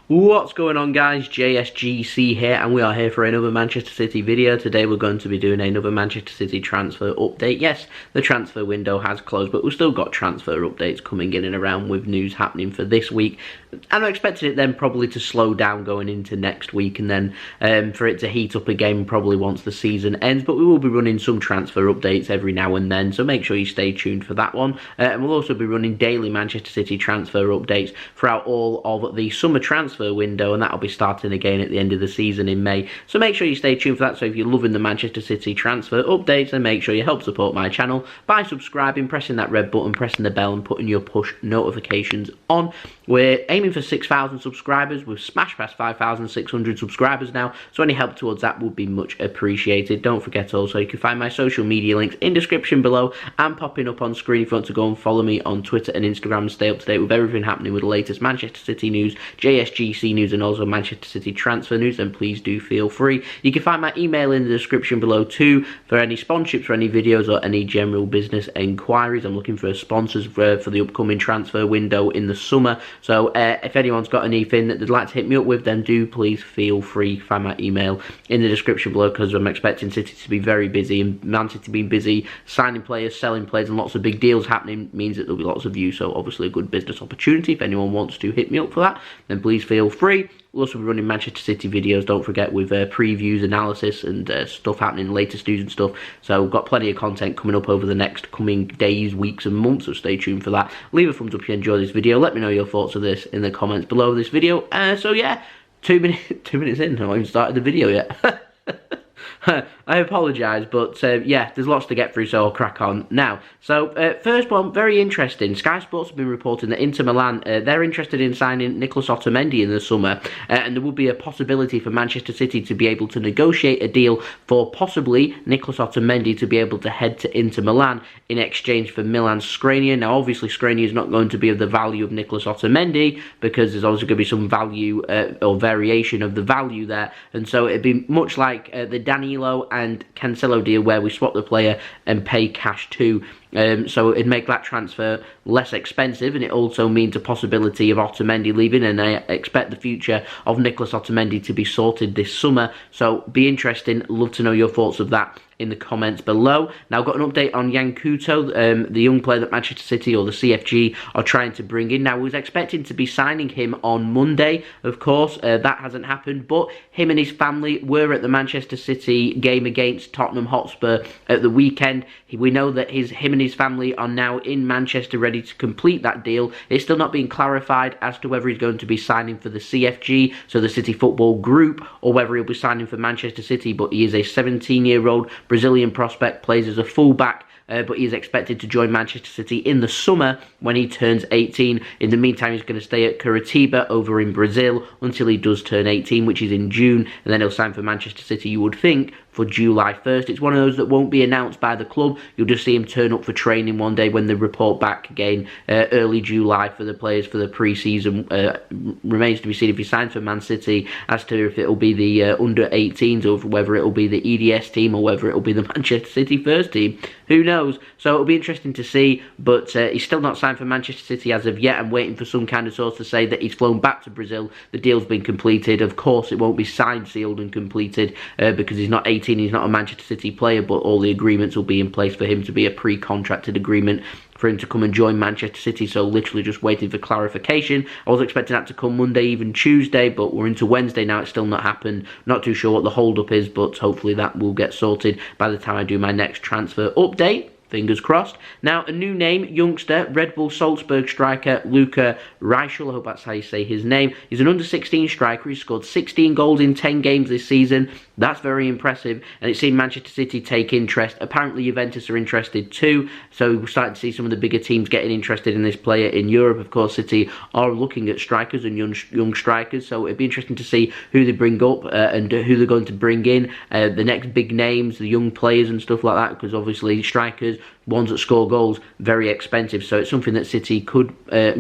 What's going on, guys? JSGC here, and we are here for another Manchester City video. Today we're going to be doing another Manchester City transfer update. Yes, the transfer window has closed, but we've still got transfer updates coming in and around with news happening for this week. And I expected it then probably to slow down going into next week, and then for it to heat up again probably once the season ends. But we will be running some transfer updates every now and then, so make sure you stay tuned for that one. And we'll also be running daily Manchester City transfer updates throughout all of the summer transfer window, and that'll be starting again at the end of the season in May, so make sure you stay tuned for that. So if you're loving the Manchester City transfer updates, then make sure you help support my channel by subscribing, pressing that red button, pressing the bell and putting your push notifications on. We're aiming for 6,000 subscribers. We've smashed past 5,600 subscribers now, so any help towards that would be much appreciated. Don't forget also you can find my social media links in description below and popping up on screen if you want to go and follow me on Twitter and Instagram and stay up to date with everything happening with the latest Manchester City news, JSGC news and also Manchester City transfer news. Then please do feel free. You can find my email in the description below too for any sponsorships for any videos or any general business enquiries. I'm looking for sponsors for the upcoming transfer window in the summer, so if anyone's got anything that they'd like to hit me up with, then do please feel free. Find my email in the description below, because I'm expecting City to be very busy, and Man City being busy signing players, selling players and lots of big deals happening means that there'll be lots of views, so obviously a good business opportunity. If anyone wants to hit me up for that, then please feel free. We'll also be running Manchester City videos, don't forget, with previews, analysis and stuff happening, latest news and stuff. So we've got plenty of content coming up over the next coming days, weeks and months, so stay tuned for that. Leave a thumbs up if you enjoy this video. Let me know your thoughts of this in the comments below this video. So yeah, 2 minutes in, I've not even started the video yet. I apologise, but yeah, there's lots to get through, so I'll crack on now. So first one, very interesting. Sky Sports have been reporting that Inter Milan, they're interested in signing Nicolas Otamendi in the summer, and there would be a possibility for Manchester City to be able to negotiate a deal for possibly Nicolas Otamendi to be able to head to Inter Milan in exchange for Milan Skriniar. Now obviously Skriniar is not going to be of the value of Nicolas Otamendi, because there's also going to be some value or variation of the value there, and so it'd be much like the Danilo and Cancelo deal, where we swap the player and pay cash too. So it'd make that transfer less expensive, and it also means a possibility of Otamendi leaving, and I expect the future of Nicolas Otamendi to be sorted this summer. So be interesting, love to know your thoughts of that in the comments below. Now I've got an update on Couto, the young player that Manchester City or the CFG are trying to bring in. Now we was expecting to be signing him on Monday, of course, that hasn't happened, but him and his family were at the Manchester City game against Tottenham Hotspur at the weekend. We know that him and his family are now in Manchester ready to complete that deal. It's still not being clarified as to whether he's going to be signing for the CFG, so the City Football Group, or whether he'll be signing for Manchester City, but he is a 17-year-old Brazilian prospect, plays as a fullback, but he is expected to join Manchester City in the summer when he turns 18. In the meantime, he's going to stay at Curitiba over in Brazil until he does turn 18, which is in June, and then he'll sign for Manchester City, you would think, for July 1st. It's one of those that won't be announced by the club. You'll just see him turn up for training one day when they report back again early July for the players for the pre-season. Remains to be seen if he signs for Man City as to if it'll be the under 18s or whether it'll be the EDS team or whether it'll be the Manchester City first team. Who knows? So it'll be interesting to see, but he's still not signed for Manchester City as of yet. I'm waiting for some kind of source to say that he's flown back to Brazil. The deal's been completed. Of course, it won't be signed, sealed and completed because he's not 18. He's not a Manchester City player, but all the agreements will be in place for him to be a pre-contracted agreement for him to come and join Manchester City. So literally just waiting for clarification. I was expecting that to come Monday, even Tuesday, but we're into Wednesday now. It's still not happened. Not too sure what the hold-up is, but hopefully that will get sorted by the time I do my next transfer update. Fingers crossed. Now, a new name, youngster, Red Bull Salzburg striker Luka Reischl. I hope that's how you say his name. He's an under-16 striker. He's scored 16 goals in 10 games this season. That's very impressive, and it's seen Manchester City take interest. Apparently, Juventus are interested too, so we're starting to see some of the bigger teams getting interested in this player in Europe. Of course, City are looking at strikers and young strikers, so it'd be interesting to see who they bring up and who they're going to bring in, the next big names, the young players and stuff like that, because obviously strikers ones that score goals, very expensive. So it's something that City could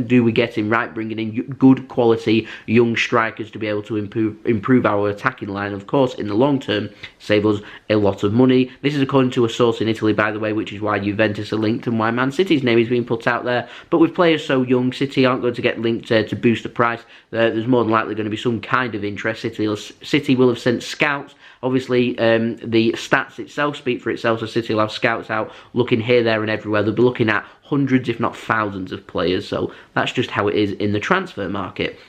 do with getting right, bringing in good quality young strikers to be able to improve our attacking line. Of course, in the long term, save us a lot of money. This is according to a source in Italy, by the way, which is why Juventus are linked and why Man City's name is being put out there. But with players so young, City aren't going to get linked to boost the price. There's more than likely going to be some kind of interest. City will have sent scouts. Obviously, the stats itself speak for itself, so City will have scouts out looking here, there and everywhere. They'll be looking at hundreds, if not thousands of players, so that's just how it is in the transfer market.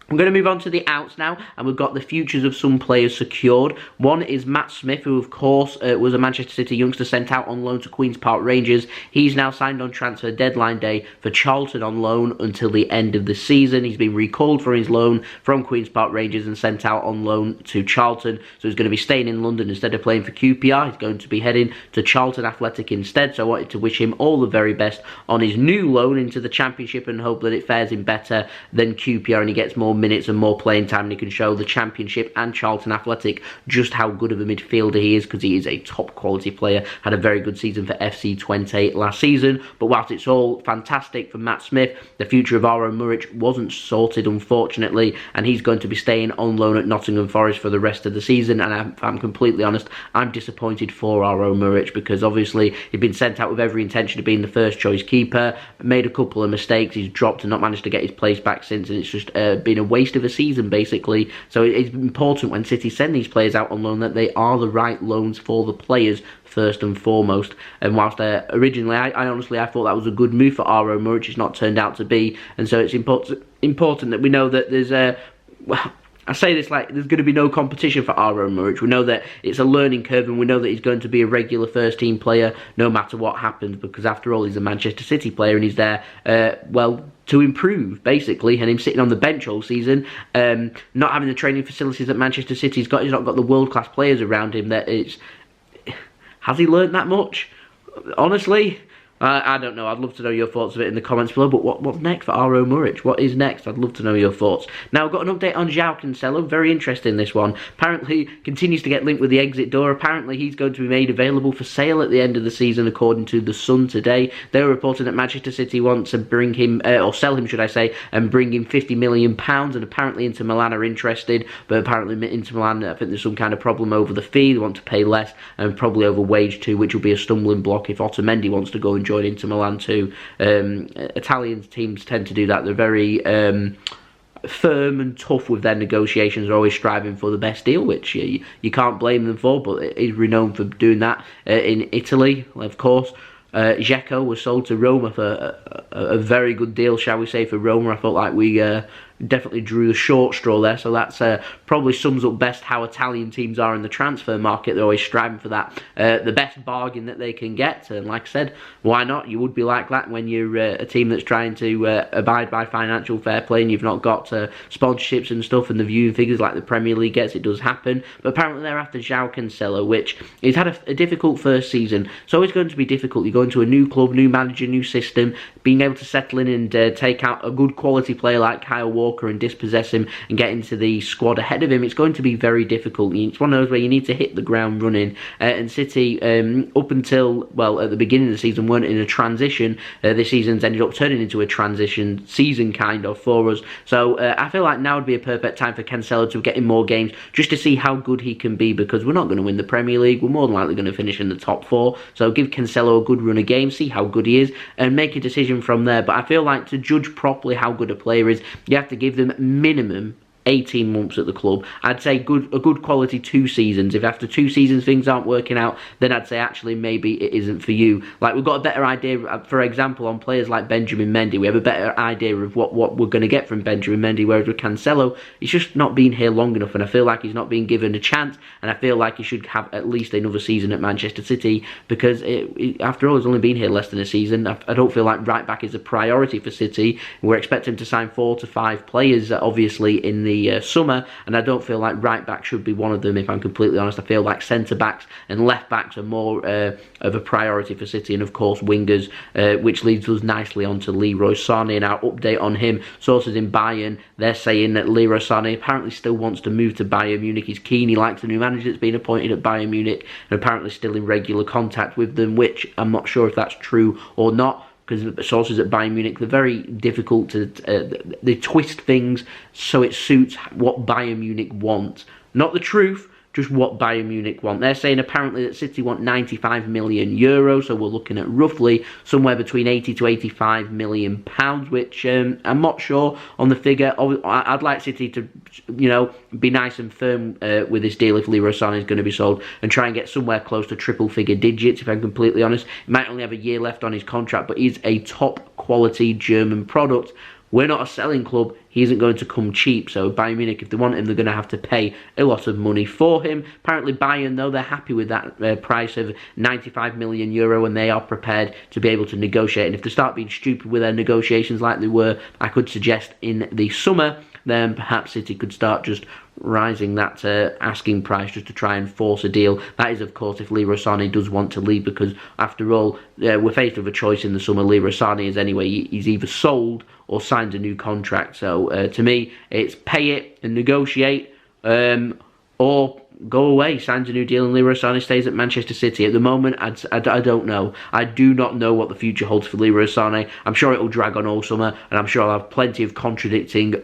I'm going to move on to the outs now, and we've got the futures of some players secured. One is Matt Smith, who of course was a Manchester City youngster sent out on loan to Queen's Park Rangers. He's now signed on transfer deadline day for Charlton on loan until the end of the season. He's been recalled for his loan from Queen's Park Rangers and sent out on loan to Charlton. So he's going to be staying in London instead of playing for QPR. He's going to be heading to Charlton Athletic instead. So I wanted to wish him all the very best on his new loan into the Championship and hope that it fares him better than QPR and he gets more minutes and more playing time, and he can show the Championship and Charlton Athletic just how good of a midfielder he is, because he is a top quality player. Had a very good season for FC Twente last season. But whilst it's all fantastic for Matt Smith, the future of Aro Muric wasn't sorted, unfortunately, and he's going to be staying on loan at Nottingham Forest for the rest of the season. And I'm completely honest, I'm disappointed for Aro Muric, because obviously he'd been sent out with every intention of being the first choice keeper, made a couple of mistakes, he's dropped and not managed to get his place back since, and it's just been a waste of a season basically. So it's important when City send these players out on loan that they are the right loans for the players first and foremost. And whilst originally I honestly thought that was a good move for Aro Muric, it's not turned out to be, and so it's important that we know that there's well, I say this like there's going to be no competition for Aro Muric. We know that it's a learning curve, and we know that he's going to be a regular first team player no matter what happens, because after all he's a Manchester City player and he's there well, to improve basically. And him sitting on the bench all season, not having the training facilities that Manchester City's got, he's not got the world-class players around him. Has he learnt that much? Honestly, I don't know. I'd love to know your thoughts of it in the comments below. But what's next for Aro Muric? What is next? I'd love to know your thoughts. Now, I've got an update on Joao Cancelo. Very interesting, this one. Apparently, continues to get linked with the exit door. Apparently, he's going to be made available for sale at the end of the season, according to The Sun today. They were reporting that Manchester City want to bring him, or sell him, should I say, and bring him £50 million. And apparently, Inter Milan are interested. But apparently, Inter Milan, I think there's some kind of problem over the fee. They want to pay less, and probably over wage too, which will be a stumbling block if Otamendi wants to go and join Inter Milan too. Italian teams tend to do that. They're very firm and tough with their negotiations. They're always striving for the best deal, which you can't blame them for, but he's renowned for doing that. In Italy, of course, Dzeko was sold to Roma for a very good deal, shall we say, for Roma. I felt like we definitely drew the short straw there, so that's probably sums up best how Italian teams are in the transfer market. They're always striving for that, the best bargain that they can get, and like I said, why not? You would be like that when you're a team that's trying to abide by financial fair play and you've not got sponsorships and stuff and the viewing figures like the Premier League gets. It does happen, but apparently they're after Joao Cancelo, which he's had a difficult first season. It's always going to be difficult. You go into a new club, new manager, new system, being able to settle in and take out a good quality player like Kyle Walker and dispossess him and get into the squad ahead of him. It's going to be very difficult. It's one of those where you need to hit the ground running, and City up until, well, at the beginning of the season weren't in a transition. This season's ended up turning into a transition season kind of for us, so I feel like now would be a perfect time for Cancelo to get in more games just to see how good he can be, because we're not going to win the Premier League. We're more than likely going to finish in the top 4, so give Cancelo a good run of games, see how good he is and make a decision from there. But I feel like to judge properly how good a player is, you have to give them minimum 18 months at the club. I'd say a good quality 2 seasons. If after 2 seasons things aren't working out, then I'd say actually maybe it isn't for you. Like, we've got a better idea, for example, on players like Benjamin Mendy. We have a better idea of what we're going to get from Benjamin Mendy, whereas with Cancelo, he's just not been here long enough, and I feel like he's not being given a chance, and I feel like he should have at least another season at Manchester City, because after all, he's only been here less than a season. I don't feel like right back is a priority for City. We're expecting to sign 4 to 5 players, obviously, in the summer, and I don't feel like right back should be one of them, if I'm completely honest. I feel like centre backs and left backs are more of a priority for City, and of course wingers, which leads us nicely on to Leroy Sane. And our update on him, sources in Bayern, they're saying that Leroy Sane apparently still wants to move to Bayern Munich. He's keen, he likes the new manager that's been appointed at Bayern Munich, and apparently still in regular contact with them, which I'm not sure if that's true or not, because sources at Bayern Munich, they're very difficult to, they twist things so it suits what Bayern Munich want. Not the truth, just what Bayern Munich want. They're saying apparently that City want 95 million euros, so we're looking at roughly somewhere between 80 to 85 million pounds, which I'm not sure on the figure. I'd like City to, you know, be nice and firm with this deal if Leroy Sane is going to be sold, and try and get somewhere close to triple figure digits, if I'm completely honest. He might only have a year left on his contract, but he's a top quality German product. We're not a selling club. He isn't going to come cheap. So Bayern Munich, if they want him, they're going to have to pay a lot of money for him. Apparently Bayern, though, they're happy with that price of 95 million euro, and they are prepared to be able to negotiate. And if they start being stupid with their negotiations like they were, I could suggest in the summer, then perhaps City could start just rising that asking price just to try and force a deal. That is, of course, if Leroy Sane does want to leave, because after all, we're faced with a choice in the summer. Leroy Sane is anyway, he's either sold or signs a new contract. So to me, it's pay it and negotiate, or go away, signs a new deal, and Leroy Sane stays at Manchester City. At the moment, I don't know. I do not know what the future holds for Leroy Sane. I'm sure it will drag on all summer, and I'm sure I'll have plenty of contradicting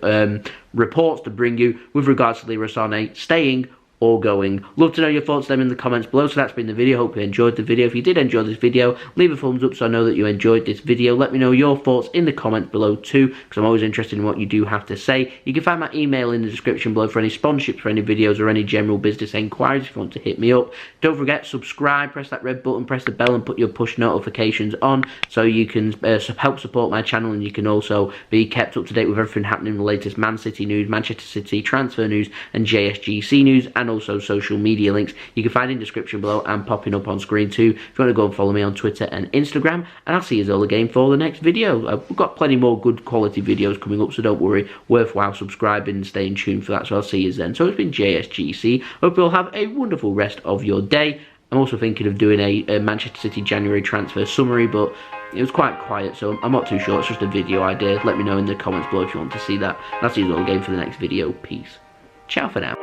reports to bring you with regards to Leroy Sane staying or going. Love to know your thoughts then in the comments below. So that's been the video. Hope you enjoyed the video. If you did enjoy this video, leave a thumbs up so I know that you enjoyed this video. Let me know your thoughts in the comments below too, because I'm always interested in what you do have to say. You can find my email in the description below for any sponsorships for any videos or any general business enquiries if you want to hit me up. Don't forget, subscribe, press that red button, press the bell, and put your push notifications on so you can help support my channel, and you can also be kept up to date with everything happening in the latest Man City news, Manchester City transfer news, and JSGC news, and also social media links you can find in the description below and popping up on screen too if you want to go and follow me on Twitter and Instagram. And I'll see you all again for the next video. We've got plenty more good quality videos coming up, so don't worry, worthwhile subscribing and staying tuned for that. So I'll see you then. So it's been JSGC. Hope you'll have a wonderful rest of your day. I'm also thinking of doing a Manchester City January transfer summary, but it was quite quiet, so I'm not too sure. It's just a video idea. Let me know in the comments below if you want to see that. And I'll see you all again for the next video. Peace. Ciao for now.